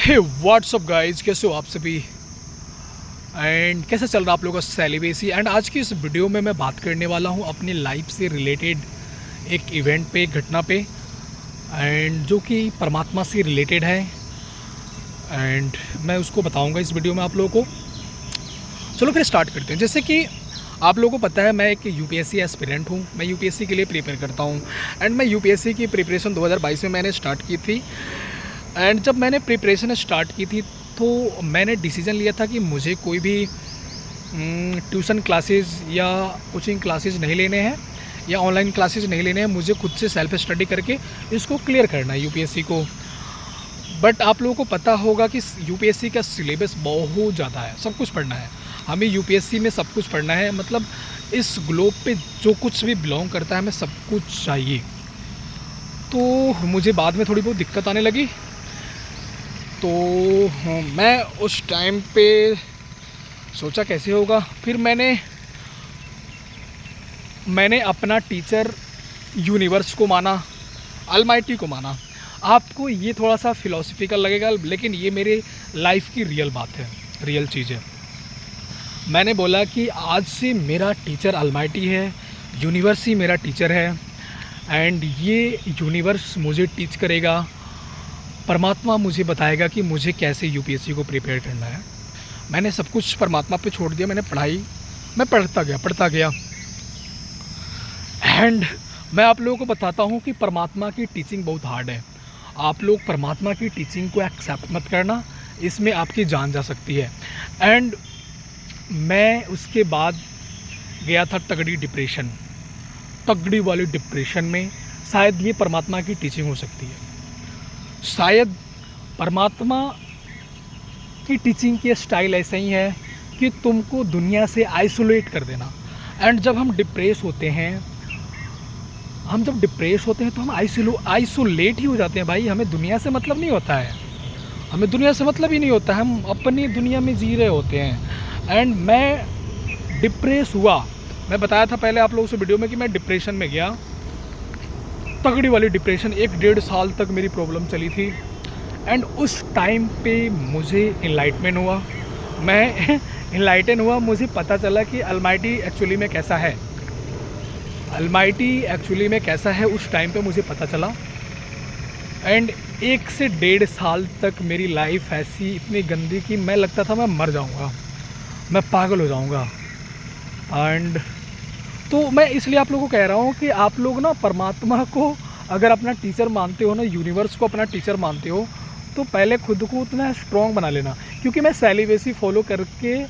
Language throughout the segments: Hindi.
हे व्हाट्सअप गाइज, कैसे हो आप सभी एंड कैसे चल रहा आप लोगों का सेलिब्रेसी। एंड आज की इस वीडियो में मैं बात करने वाला हूँ अपनी लाइफ से रिलेटेड एक इवेंट पे, एक घटना पे, एंड जो कि परमात्मा से रिलेटेड है। एंड मैं उसको बताऊँगा इस वीडियो में आप लोगों को। चलो फिर स्टार्ट करते हैं। जैसे कि आप लोगों को पता है मैं एक यूपीएससी एस्पिरेंट हूँ। मैं यूपीएससी के लिए प्रिपेयर करता हूँ एंड मैं यूपीएससी की प्रिपरेशन 2022 में मैंने स्टार्ट की थी। एंड जब मैंने प्रिपरेशन स्टार्ट की थी तो मैंने डिसीज़न लिया था कि मुझे कोई भी ट्यूशन क्लासेस या कोचिंग क्लासेस नहीं लेने हैं या ऑनलाइन क्लासेस नहीं लेने हैं। मुझे खुद से सेल्फ स्टडी करके इसको क्लियर करना है यूपीएससी को। बट आप लोगों को पता होगा कि यूपीएससी का सिलेबस बहुत ज़्यादा है, सब कुछ पढ़ना है हमें। यूपीएससी में सब कुछ पढ़ना है, मतलब इस ग्लोब पे जो कुछ भी बिलोंग करता है हमें सब कुछ चाहिए। तो मुझे बाद में थोड़ी बहुत दिक्कत आने लगी। तो मैं उस टाइम पे सोचा कैसे होगा। फिर मैंने अपना टीचर यूनिवर्स को माना, अलमाइटी को माना। आपको ये थोड़ा सा फिलोसफिकल लगेगा, लेकिन ये मेरे लाइफ की रियल बात है, रियल चीज़ है। मैंने बोला कि आज से मेरा टीचर अलमाइटी है, यूनिवर्स ही मेरा टीचर है एंड ये यूनिवर्स मुझे टीच करेगा। परमात्मा मुझे बताएगा कि मुझे कैसे यूपीएससी को प्रिपेयर करना है। मैंने सब कुछ परमात्मा पे छोड़ दिया। मैं पढ़ता गया एंड मैं आप लोगों को बताता हूँ कि परमात्मा की टीचिंग बहुत हार्ड है। आप लोग परमात्मा की टीचिंग को एक्सेप्ट मत करना, इसमें आपकी जान जा सकती है। एंड मैं उसके बाद गया था तगड़ी वाली डिप्रेशन में। शायद ये परमात्मा की टीचिंग हो सकती है, शायद परमात्मा की टीचिंग की स्टाइल ऐसा ही है कि तुमको दुनिया से आइसोलेट कर देना। एंड जब हम डिप्रेस होते हैं तो हम आइसोलेट ही हो जाते हैं भाई। हमें दुनिया से मतलब नहीं होता है, हमें दुनिया से मतलब ही नहीं होता, हम अपनी दुनिया में जी रहे होते हैं। एंड मैं डिप्रेस हुआ। मैं बताया था पहले आप लोगों से वीडियो में कि मैं डिप्रेशन में गया, तगड़ी वाली डिप्रेशन। 1-1.5 साल तक मेरी प्रॉब्लम चली थी। एंड उस टाइम पे मुझे इनलाइटमेंट हुआ, मैं इनलाइटन हुआ। मुझे पता चला कि अलमाइटी एक्चुअली में कैसा है, उस टाइम पे मुझे पता चला। एंड 1 से 1.5 साल तक मेरी लाइफ ऐसी इतनी गंदी कि मैं लगता था मैं मर जाऊंगा, मैं पागल हो जाऊंगा। एंड तो मैं इसलिए आप लोगों को कह रहा हूँ कि आप लोग ना परमात्मा को अगर अपना टीचर मानते हो ना, यूनिवर्स को अपना टीचर मानते हो, तो पहले खुद को उतना स्ट्रॉन्ग बना लेना। क्योंकि मैं सेलिब्रेसी फॉलो करके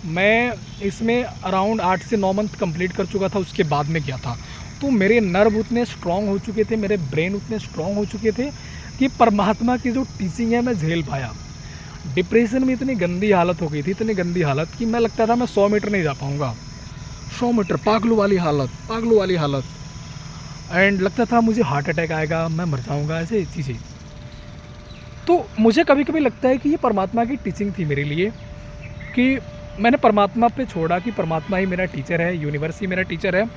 मैं इसमें अराउंड 8 से 9 मंथ कंप्लीट कर चुका था, उसके बाद में गया था। तो मेरे नर्व उतने स्ट्रॉन्ग हो चुके थे, मेरे ब्रेन उतने स्ट्रॉन्ग हो चुके थे कि परमात्मा की जो टीचिंग है मैं झेल पाया। डिप्रेशन में इतनी गंदी हालत हो गई थी, इतनी गंदी हालत कि मैं लगता था मैं 100 मीटर नहीं जा पाऊँगा। 100 मीटर, पागलों वाली हालत। एंड लगता था मुझे हार्ट अटैक आएगा, मैं मर जाऊँगा, ऐसे चीज़ें। तो मुझे कभी कभी लगता है कि ये परमात्मा की टीचिंग थी मेरे लिए, कि मैंने परमात्मा पे छोड़ा कि परमात्मा ही मेरा टीचर है, यूनिवर्स ही मेरा टीचर है।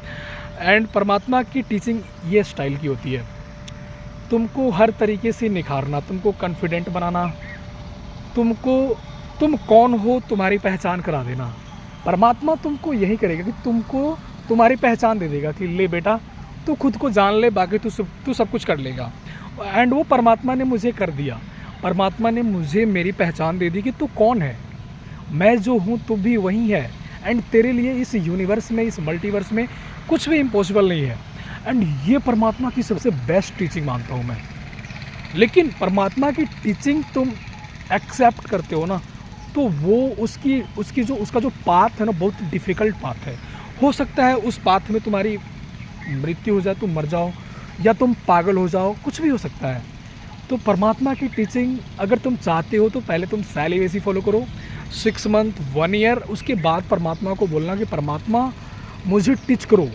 एंड परमात्मा की टीचिंग ये स्टाइल की होती है, तुमको हर तरीके से निखारना, तुमको कॉन्फिडेंट बनाना, तुम कौन हो तुम्हारी पहचान करा देना। परमात्मा तुमको यही करेगा कि तुमको तुम्हारी पहचान दे देगा कि ले बेटा तू खुद को जान ले, बाकी तू सब कुछ कर लेगा। एंड वो परमात्मा ने मुझे कर दिया। परमात्मा ने मुझे मेरी पहचान दे दी कि तू कौन है, मैं जो हूँ तू भी वही है। एंड तेरे लिए इस यूनिवर्स में, इस मल्टीवर्स में कुछ भी इम्पॉसिबल नहीं है। एंड ये परमात्मा की सबसे बेस्ट टीचिंग मानता हूँ मैं। लेकिन परमात्मा की टीचिंग तुम एक्सेप्ट करते हो ना, तो वो उसका जो पाथ है ना, बहुत डिफ़िकल्ट पाथ है। हो सकता है उस पाथ में तुम्हारी मृत्यु हो जाए, तुम मर जाओ, या तुम पागल हो जाओ, कुछ भी हो सकता है। तो परमात्मा की टीचिंग अगर तुम चाहते हो तो पहले तुम सेलिब्रेसी फॉलो करो 6 मंथ 1 ईयर। उसके बाद परमात्मा को बोलना कि परमात्मा मुझे टीच करो,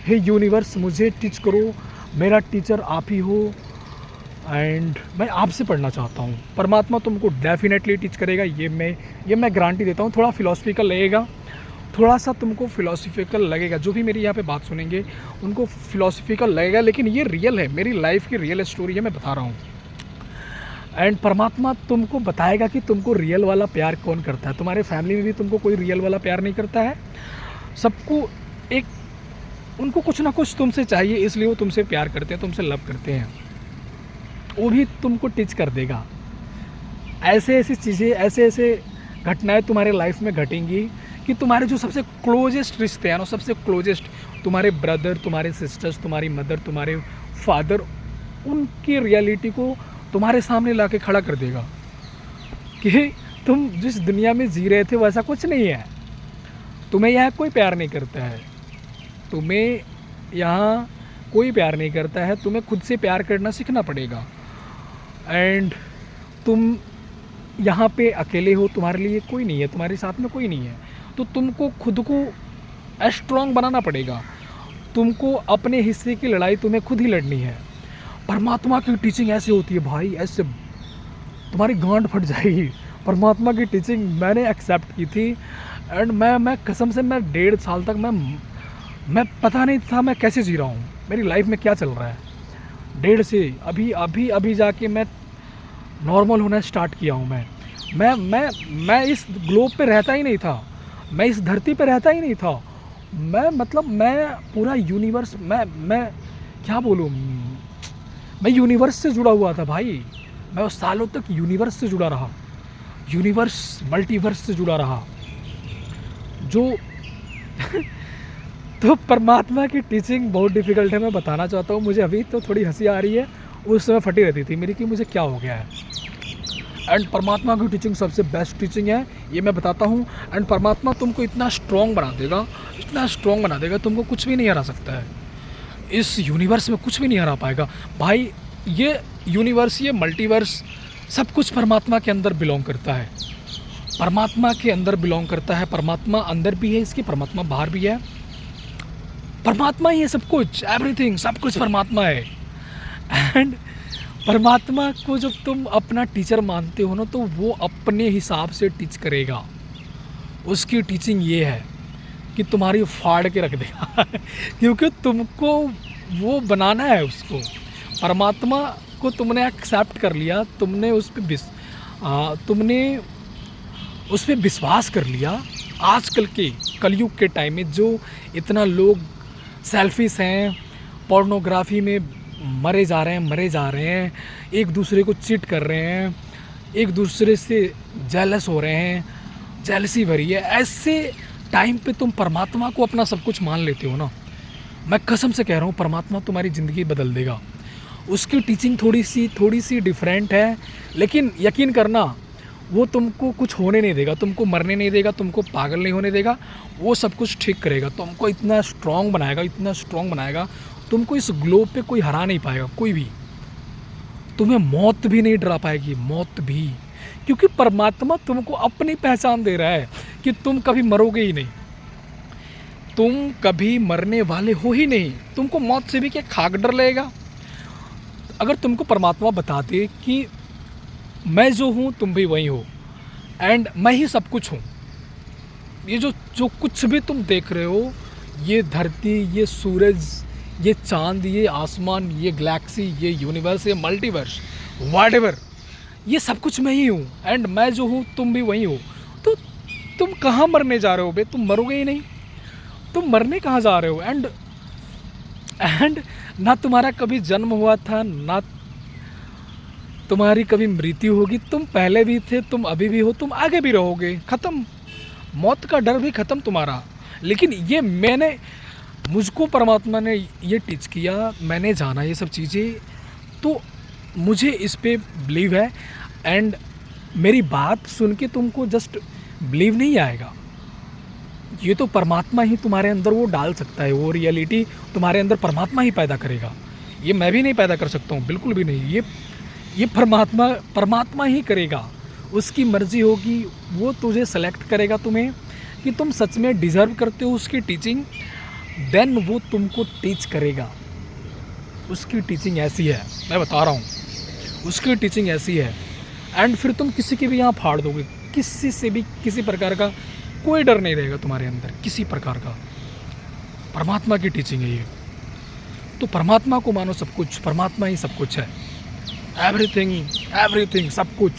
हे यूनिवर्स मुझे टीच करो, मेरा टीचर आप ही हो एंड मैं आपसे पढ़ना चाहता हूँ। परमात्मा तुमको डेफिनेटली टीच करेगा, ये मैं गारंटी देता हूँ। थोड़ा फिलोसफिकल लगेगा, थोड़ा सा तुमको फिलोसफिकल लगेगा, जो भी मेरी यहाँ पे बात सुनेंगे उनको फिलोसफिकल लगेगा, लेकिन ये रियल है, मेरी लाइफ की रियल स्टोरी है, मैं बता रहा हूँ। एंड परमात्मा तुमको बताएगा कि तुमको रियल वाला प्यार कौन करता है। तुम्हारे फैमिली में भी तुमको कोई रियल वाला प्यार नहीं करता है, सबको एक उनको कुछ ना कुछ तुमसे चाहिए, इसलिए वो तुमसे प्यार करते हैं, तुमसे लव करते हैं। वो भी तुमको टीच कर देगा। ऐसे ऐसी चीज़ें, ऐसे ऐसे घटनाएं तुम्हारे लाइफ में घटेंगी कि तुम्हारे जो सबसे क्लोजेस्ट रिश्ते हैं ना, सबसे क्लोजेस्ट तुम्हारे ब्रदर, तुम्हारे सिस्टर्स, तुम्हारी मदर, तुम्हारे फादर, उनकी रियलिटी को तुम्हारे सामने ला के खड़ा कर देगा कि तुम जिस दुनिया में जी रहे थे वैसा कुछ नहीं है। तुम्हें यहाँ कोई प्यार नहीं करता है, तुम्हें यहाँ कोई प्यार नहीं करता है, तुम्हें खुद से प्यार करना सीखना पड़ेगा। एंड तुम यहाँ पे अकेले हो, तुम्हारे लिए कोई नहीं है, तुम्हारे साथ में कोई नहीं है, तो तुमको खुद को स्ट्रॉन्ग बनाना पड़ेगा। तुमको अपने हिस्से की लड़ाई तुम्हें खुद ही लड़नी है। परमात्मा की टीचिंग ऐसे होती है भाई, ऐसे तुम्हारी गांड फट जाएगी। परमात्मा की टीचिंग मैंने एक्सेप्ट की थी एंड मैं कसम से मैं 1.5 साल तक मैं पता नहीं था मैं कैसे जी रहा हूँ, मेरी लाइफ में क्या चल रहा है। 1.5 से अभी जाके मैं नॉर्मल होना स्टार्ट किया हूँ। मैं इस ग्लोब पे रहता ही नहीं था, मैं इस धरती पे रहता ही नहीं था। मैं पूरा यूनिवर्स, मैं क्या बोलूँ, मैं यूनिवर्स से जुड़ा हुआ था भाई। मैं उस सालों तक यूनिवर्स से जुड़ा रहा, यूनिवर्स मल्टीवर्स से जुड़ा रहा जो तो परमात्मा की टीचिंग बहुत डिफ़िकल्ट है, मैं बताना चाहता हूँ। मुझे अभी तो थोड़ी हंसी आ रही है, उस समय फटी रहती थी मेरी कि मुझे क्या हो गया है। एंड परमात्मा की टीचिंग सबसे बेस्ट टीचिंग है, ये मैं बताता हूँ। एंड परमात्मा तुमको इतना स्ट्रॉन्ग बना देगा, इतना स्ट्रॉन्ग बना देगा, तुमको कुछ भी नहीं हरा सकता है। इस यूनिवर्स में कुछ भी नहीं हरा पाएगा भाई। ये यूनिवर्स, ये मल्टीवर्स, सब कुछ परमात्मा के अंदर बिलोंग करता है, परमात्मा के अंदर बिलोंग करता है। परमात्मा अंदर भी है इसके, परमात्मा बाहर भी है, परमात्मा ही है सब कुछ, एवरीथिंग, सब कुछ परमात्मा है। एंड परमात्मा को जब तुम अपना टीचर मानते हो ना, तो वो अपने हिसाब से टीच करेगा। उसकी टीचिंग ये है कि तुम्हारी फाड़ के रख देगा क्योंकि तुमको वो बनाना है उसको। परमात्मा को तुमने एक्सेप्ट कर लिया, तुमने उस पर विश्वास कर लिया। आजकल के कलयुग के टाइम में जो इतना लोग सेल्फिश हैं, पोर्नोग्राफी में मरे जा रहे हैं, एक दूसरे को चीट कर रहे हैं, एक दूसरे से जेलस हो रहे हैं, जेलसी भरी है, ऐसे टाइम पे तुम परमात्मा को अपना सब कुछ मान लेते हो ना, मैं कसम से कह रहा हूँ परमात्मा तुम्हारी ज़िंदगी बदल देगा। उसकी टीचिंग थोड़ी सी डिफरेंट है, लेकिन यकीन करना वो तुमको कुछ होने नहीं देगा, तुमको मरने नहीं देगा, तुमको पागल नहीं होने देगा, वो सब कुछ ठीक करेगा। तुमको इतना स्ट्रॉन्ग बनाएगा, तुमको इस ग्लोब पे कोई हरा नहीं पाएगा, कोई भी। तुम्हें मौत भी नहीं डरा पाएगी, मौत भी, क्योंकि परमात्मा तुमको अपनी पहचान दे रहा है कि तुम कभी मरोगे ही नहीं, तुम कभी मरने वाले हो ही नहीं। तुमको मौत से भी क्या खाक डर लगेगा? अगर तुमको परमात्मा बता दे कि मैं जो हूँ तुम भी वही हो एंड मैं ही सब कुछ हूँ, ये जो कुछ भी तुम देख रहे हो, ये धरती, ये सूरज, ये चांद, ये आसमान, ये गैलेक्सी, ये यूनिवर्स, ये मल्टीवर्स, व्हाटएवर, ये सब कुछ मैं ही हूँ एंड मैं जो हूँ तुम भी वही हो। तो तुम कहाँ मरने जा रहे हो बे? तुम मरोगे ही नहीं, तुम मरने कहाँ जा रहे हो? एंड ना तुम्हारा कभी जन्म हुआ था, ना तुम्हारी कभी मृत्यु होगी। तुम पहले भी थे, तुम अभी भी हो, तुम आगे भी रहोगे। ख़त्म, मौत का डर भी ख़त्म तुम्हारा। लेकिन ये मुझको परमात्मा ने ये टीच किया, मैंने जाना ये सब चीज़ें, तो मुझे इस पे बिलीव है। एंड मेरी बात सुन के तुमको जस्ट बिलीव नहीं आएगा, ये तो परमात्मा ही तुम्हारे अंदर वो डाल सकता है, वो रियलिटी तुम्हारे अंदर परमात्मा ही पैदा करेगा। ये मैं भी नहीं पैदा कर सकता हूँ, बिल्कुल भी नहीं। ये परमात्मा ही करेगा, उसकी मर्ज़ी होगी, वो तुझे सेलेक्ट करेगा तुम्हें कि तुम सच में डिज़र्व करते हो उसकी टीचिंग, देन वो तुमको टीच करेगा। उसकी टीचिंग ऐसी है, मैं बता रहा हूँ, उसकी टीचिंग ऐसी है। एंड फिर तुम किसी की भी यहाँ फाड़ दोगे, किसी से भी किसी प्रकार का कोई डर नहीं रहेगा तुम्हारे अंदर, किसी प्रकार का। परमात्मा की टीचिंग है ये, तो परमात्मा को मानो सब कुछ, परमात्मा ही सब कुछ है। एवरीथिंग एवरीथिंग सब कुछ।